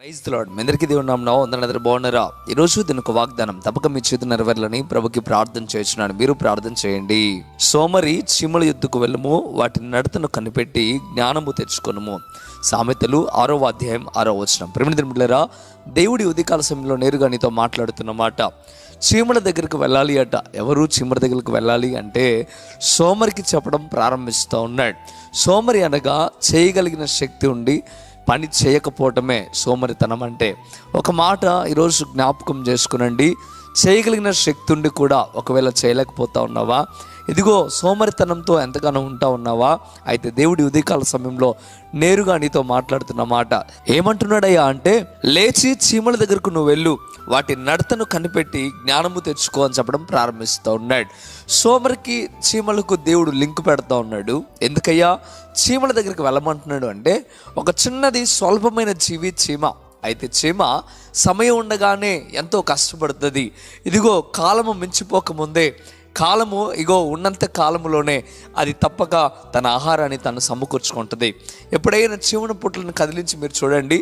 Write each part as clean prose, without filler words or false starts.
Praise the lord. మీ అందరికీ దేవుని నామమున వందనాలు. బాగున్నారా? ఈరోజు దీని ఒక వాగ్దానం తప్పక మీ చేతి నెరవేరాలని ప్రభుకి ప్రార్థన చేస్తున్నాను. మీరు ప్రార్థన చేయండి. సోమరి చీమల యుద్ధకు వెళ్ళము, వాటి నడతను కనిపెట్టి జ్ఞానము తెచ్చుకొనుము. సామెతలు 6వ అధ్యాయం 6వ వచనం. ప్రియమైన మిత్రులారా, దేవుడి ఉదయకాల సమయంలో నేరుగా నీతో మాట్లాడుతున్నమాట. చీమల దగ్గరికి వెళ్ళాలి అట. ఎవరు చీమల దగ్గరికి వెళ్ళాలి అంటే సోమరికి చెప్పడం ప్రారంభిస్తూ ఉన్నాడు. సోమరి అనగా చేయగలిగిన శక్తి ఉండి పని చేయకపోవటమే సోమరితనం అంటే. ఒక మాట ఈరోజు జ్ఞాపకం చేసుకునండి. చేయగలిగిన శక్తి ఉండి కూడా ఒకవేళ చేయలేకపోతా ఉన్నావా? ఇదిగో సోమరితనంతో ఎంతగానో ఉంటా ఉన్నావా? అయితే దేవుడి ఉదయకాల సమయంలో నేరుగా నీతో మాట్లాడుతున్న మాట ఏమంటున్నాడయ్యా అంటే, లేచి చీమల దగ్గరకు నువ్వు వెళ్ళు, వాటి నడతను కనిపెట్టి జ్ఞానము తెచ్చుకో అని చెప్పడం ప్రారంభిస్తూ ఉన్నాడు. సోమరికి చీమలకు దేవుడు లింక్ పెడతా ఉన్నాడు. ఎందుకయ్యా చీమల దగ్గరికి వెళ్ళమంటున్నాడు అంటే, ఒక చిన్నది స్వల్పమైన జీవి చీమ. అయితే చీమ సమయం ఉండగానే ఎంతో కష్టపడుతుంది. ఇదిగో కాలము మించిపోకముందే, కాలము ఇగో ఉన్నంత కాలములోనే అది తప్పక తన ఆహారాన్ని తను సమకూర్చుకుంటుంది. ఎప్పుడైనా చీమల పుట్లను కదిలించి మీరు చూడండి,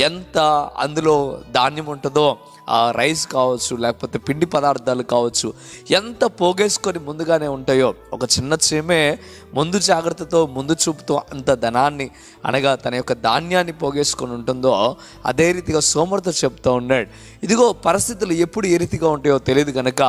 ఎంత అందులో ధాన్యం ఉంటుందో, ఆ రైస్ కావచ్చు, లేకపోతే పిండి పదార్థాలు కావచ్చు, ఎంత పోగేసుకొని ముందుగానే ఉంటాయో. ఒక చిన్న చీమే ముందు జాగ్రత్తతో, ముందు చూపుతో అంత ధనాన్ని అనగా తన యొక్క ధాన్యాన్ని పోగేసుకొని ఉంటుందో, అదే రీతిగా సోమరితో చెప్తూ ఉన్నాడు. ఇదిగో పరిస్థితులు ఎప్పుడు ఏ రీతిగా ఉంటాయో తెలియదు కనుక,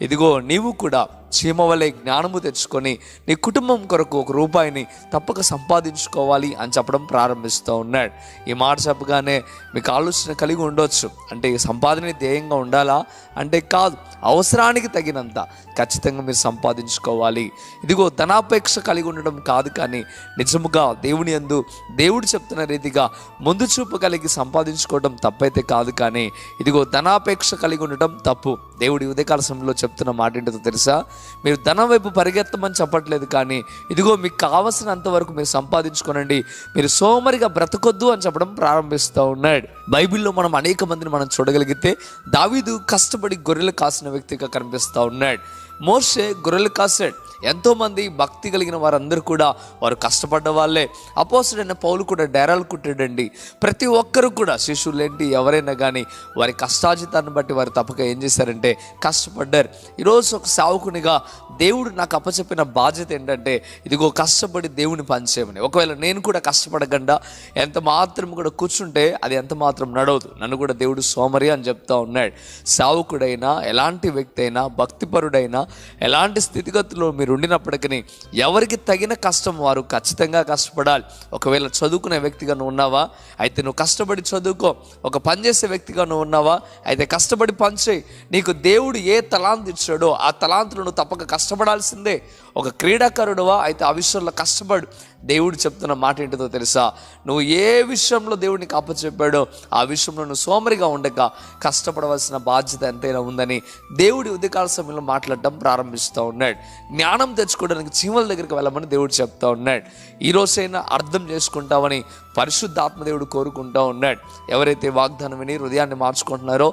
ఇదిగో నీవు కూడా చీమ వలె జ్ఞానము తెచ్చుకొని నీ కుటుంబం కొరకు ఒక రూపాయిని తప్పక సంపాదించుకోవాలి అని చెప్పడం ప్రారంభిస్తూ ఉన్నాడు. ఈ మాట చెప్పగానే మీకు ఆలోచన కలిగి ఉండొచ్చు, అంటే ఈ సంపాదన ధ్యేయంగా ఉండాలా అంటే కాదు, అవసరానికి తగినంత ఖచ్చితంగా మీరు సంపాదించుకోవాలి. ఇదిగో ధనాపేక్ష కలిగి ఉండడం కాదు, కానీ నిజముగా దేవుని యందు దేవుడు చెప్తున్న రీతిగా ముందు చూపు కలిగి సంపాదించుకోవడం తప్పైతే కాదు, కానీ ఇదిగో ధనాపేక్ష కలిగి ఉండటం తప్పు. దేవుడి ఉదయకాల సమయంలో చెప్తున్న మాట ఏంటో తెలుసా? మీరు ధనం వైపు పరిగెత్తమని చెప్పట్లేదు, కానీ ఇదిగో మీకు కావలసినంత వరకు మీరు సంపాదించుకోనండి, మీరు సోమరిగా బ్రతకొద్దు అని చెప్పడం ప్రారంభిస్తూ ఉన్నాడు. బైబిల్లో మనం అనేక మందిని మనం చూడగలిగితే, దావీదు కష్టపడి గొర్రెలు కాసిన వ్యక్తిగా కనిపిస్తూ ఉన్నాడు. మోషే గొర్రెలు కాసాడు. ఎంతోమంది భక్తి కలిగిన వారందరూ కూడా వారు కష్టపడ్డ వాళ్ళే. అపోస్తలుడైన పౌలు కూడా డేరాలు కుట్టాడండి. ప్రతి ఒక్కరు కూడా శిష్యులేంటి ఎవరైనా కానీ వారి కష్టాజితాన్ని బట్టి వారు తప్పక ఏం చేశారంటే కష్టపడ్డారు. ఈరోజు ఒక సేవకునిగా దేవుడు నాకు అప్పచెప్పిన బాధ్యత ఏంటంటే, ఇదిగో కష్టపడి దేవుని పనిచేయమని. ఒకవేళ నేను కూడా కష్టపడకుండా ఎంత మాత్రం కూడా కూర్చుంటే అది ఎంత మాత్రం నడవదు. నన్ను కూడా దేవుడు సోమరి అని చెప్తా ఉన్నాడు. సేవకుడైనా, ఎలాంటి వ్యక్తి అయినా, భక్తిపరుడైనా, ఎలాంటి స్థితిగతుల్లో మీరు ఉండినప్పటికీ ఎవరికి తగిన కష్టం వారు ఖచ్చితంగా కష్టపడాలి. ఒకవేళ చదువుకునే వ్యక్తిగా నువ్వు ఉన్నావా? అయితే నువ్వు కష్టపడి చదువుకో. ఒక పనిచేసే వ్యక్తిగా నువ్వు ఉన్నావా? అయితే కష్టపడి పనిచేయి. నీకు దేవుడు ఏ తలాంతు ఇచ్చాడో ఆ తలాంతులు నువ్వు తప్పక కష్టపడాల్సిందే. ఒక క్రీడాకారుడువా? అయితే ఆ విషయంలో కష్టపడు. దేవుడు చెప్తున్న మాట ఏంటిదో తెలుసా? నువ్వు ఏ విషయంలో దేవుడు నీకు అప్పచెప్పాడో ఆ విషయంలో నువ్వు సోమరిగా ఉండక కష్టపడవలసిన బాధ్యత ఎంతైనా ఉందని దేవుడి ఉదయకాల సమయంలో మాట్లాడటం ప్రారంభిస్తూ ఉన్నాడు. జ్ఞానం తెచ్చుకోవడానికి చీమల దగ్గరికి వెళ్ళమని దేవుడు చెప్తా ఉన్నాడు. ఈ రోజైనా అర్థం చేసుకుంటామని పరిశుద్ధాత్మ దేవుడు కోరుకుంటూ ఉన్నాడు. ఎవరైతే వాగ్దానం విని హృదయాన్ని మార్చుకుంటున్నారో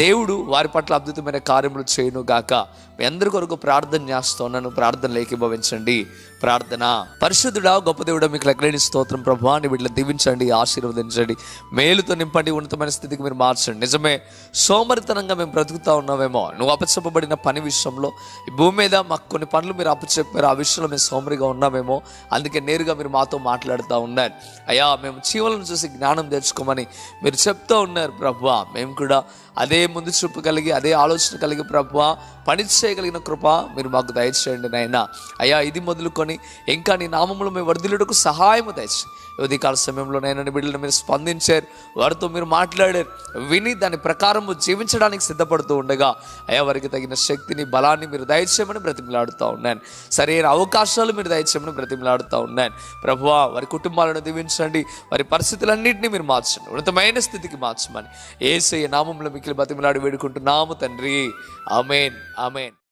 దేవుడు వారి పట్ల అద్భుతమైన కార్యములు చేయను గాక. మీ అందరి కొరకు ప్రార్థన చేస్తూ ఉన్నాను. ప్రార్థనలు ఏకీభవించండి. ప్రార్థన. పరిశుద్ధుడా, గొప్ప దేవుడా, మీకు లెక్కలేని స్తోత్రం ప్రభువా. నీ వీటిని దీవించండి, ఆశీర్వదించండి, మేలుతో నింపండి, ఉన్నతమైన స్థితికి మీరు మార్చండి. నిజమే, సోమరితనంగా మేము బ్రతుకుతా ఉన్నామేమో. నువ్వు అప్పచెప్పబడిన పని విషయంలో ఈ భూమి మీద మాకు కొన్ని పనులు మీరు అప్పచెప్పారు, ఆ విషయంలో మేము సోమరిగా ఉన్నామేమో. అందుకే నేరుగా మీరు మాతో మాట్లాడుతూ ఉన్నారు. అయ్యా, మేము చీమలను చూసి జ్ఞానం తెచ్చుకోమని మీరు చెప్తూ ఉన్నారు ప్రభువా. మేము కూడా అదే ముందు చూపు కలిగి, అదే ఆలోచన కలిగి ప్రభువా పని చేయగలిగిన కృప మీరు మాకు దయచేయండి నాయనా. అయ్యా, ఇది మొదలుకొని ఇంకా నీ నామములో మేము వర్ధిల్లుటకు సహాయము దయచేయండి. ఉదయకాల సమయంలో నైనా బిడ్డలను మీరు స్పందించారు, వారితో మీరు మాట్లాడారు, విని దాని ప్రకారము జీవించడానికి సిద్ధపడుతూ ఉండగా అయ్యా వారికి తగిన శక్తిని, బలాన్ని మీరు దయచేయమని బ్రతిమలాడుతూ ఉన్నాను. సరైన అవకాశాలు మీరు దయచేయమని బ్రతిమలాడుతూ ఉన్నాను ప్రభువా. వారి కుటుంబాలను దీవించండి, వారి పరిస్థితులన్నింటినీ మీరు మార్చండి, ఉన్నతమైన స్థితికి మార్చమని యేసయ్య నామములో మిక్కిలి బ్రతిమలాడి వేడుకుంటున్నాము తండ్రి. ఆమేన్, ఆమేన్.